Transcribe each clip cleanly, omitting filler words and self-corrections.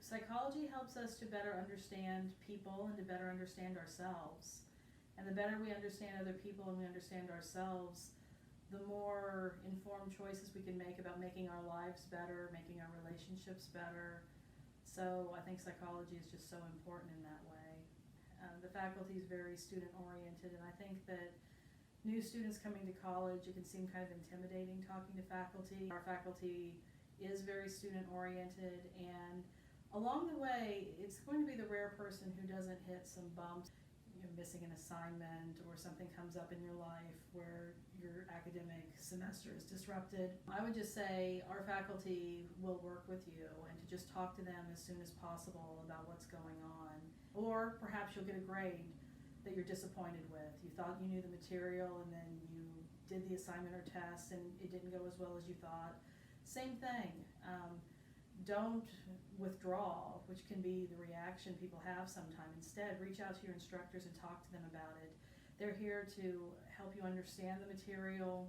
Psychology helps us to better understand people and to better understand ourselves. And the better we understand other people and we understand ourselves, the more informed choices we can make about making our lives better, making our relationships better. So I think psychology is just so important in that way. The faculty is very student-oriented, and I think that new students coming to college, it can seem kind of intimidating talking to faculty. Our faculty is very student-oriented, and along the way, it's going to be the rare person who doesn't hit some bumps. You're missing an assignment or something comes up in your life where your academic semester is disrupted. I would just say our faculty will work with you and to just talk to them as soon as possible about what's going on. Or perhaps you'll get a grade that you're disappointed with. You thought you knew the material and then you did the assignment or test and it didn't go as well as you thought. Same thing. Don't withdraw, which can be the reaction people have sometimes. Instead, reach out to your instructors and talk to them about it. They're here to help you understand the material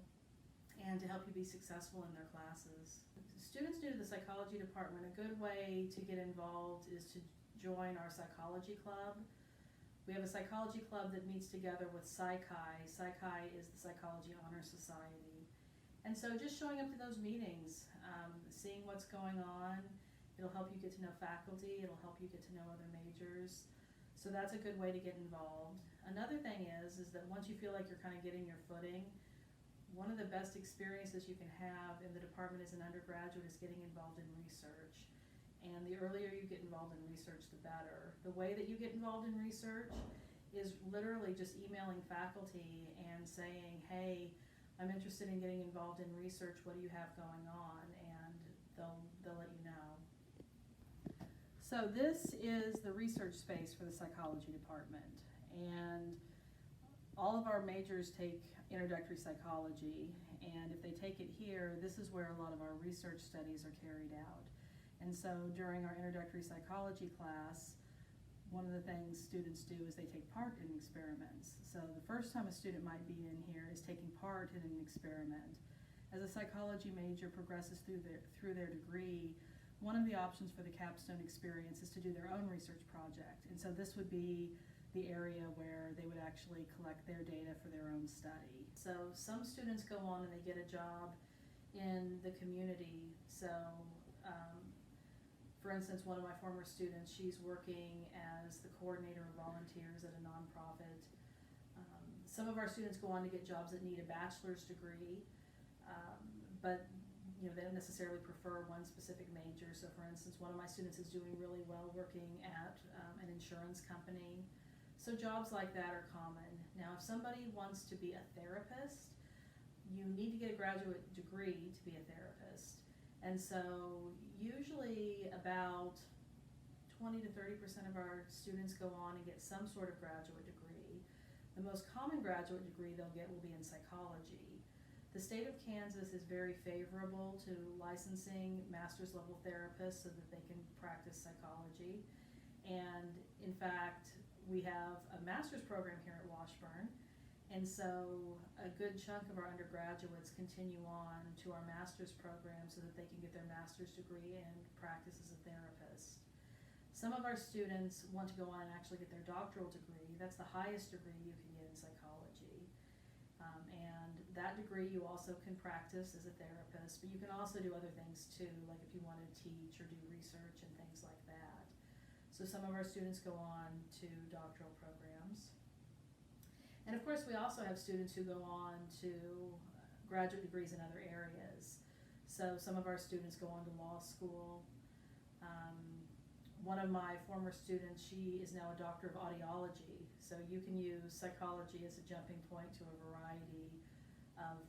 and to help you be successful in their classes. Students new to the psychology department, a good way to get involved is to join our psychology club. We have a psychology club that meets together with Psych-Chi. Psych-Chi is the Psychology Honor Society. And so just showing up to those meetings, seeing what's going on, it'll help you get to know faculty, it'll help you get to know other majors. So that's a good way to get involved. Another thing is that once you feel like you're kind of getting your footing, one of the best experiences you can have in the department as an undergraduate is getting involved in research. And the earlier you get involved in research, the better. The way that you get involved in research is literally just emailing faculty and saying, hey, I'm interested in getting involved in research, what do you have going on? And they'll let you know. So this is the research space for the psychology department. And all of our majors take introductory psychology, and if they take it here, this is where a lot of our research studies are carried out. And so during our introductory psychology class, one of the things students do is they take part in experiments. So the first time a student might be in here is taking part in an experiment. As a psychology major progresses through their degree, one of the options for the capstone experience is to do their own research project. And so this would be the area where they would actually collect their data for their own study. So some students go on and they get a job in the community. So for instance, one of my former students, she's working as the coordinator of volunteers at a nonprofit. Some of our students go on to get jobs that need a bachelor's degree, but they don't necessarily prefer one specific major. So for instance, one of my students is doing really well working at an insurance company. So jobs like that are common. Now, if somebody wants to be a therapist, you need to get a graduate degree to be a therapist. And so usually about 20 to 30% of our students go on and get some sort of graduate degree. The most common graduate degree they'll get will be in psychology. The state of Kansas is very favorable to licensing master's level therapists so that they can practice psychology. And in fact, we have a master's program here at Washburn. And so a good chunk of our undergraduates continue on to our master's program so that they can get their master's degree and practice as a therapist. Some of our students want to go on and actually get their doctoral degree. That's the highest degree you can get in psychology. And that degree you also can practice as a therapist, but you can also do other things too, like if you want to teach or do research and things like that. So some of our students go on to doctoral programs. And of course, we also have students who go on to graduate degrees in other areas. So some of our students go on to law school. One of my former students, she is now a doctor of audiology. So you can use psychology as a jumping point to a variety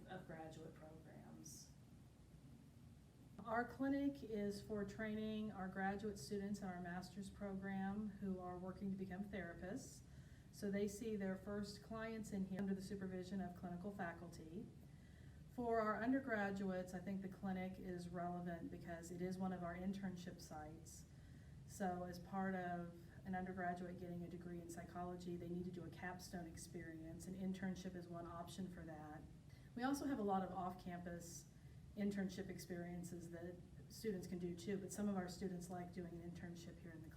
of graduate programs. Our clinic is for training our graduate students in our master's program who are working to become therapists. So they see their first clients in here under the supervision of clinical faculty. For our undergraduates, I think the clinic is relevant because it is one of our internship sites. So as part of an undergraduate getting a degree in psychology, they need to do a capstone experience. An internship is one option for that. We also have a lot of off-campus internship experiences that students can do too, but some of our students like doing an internship here in the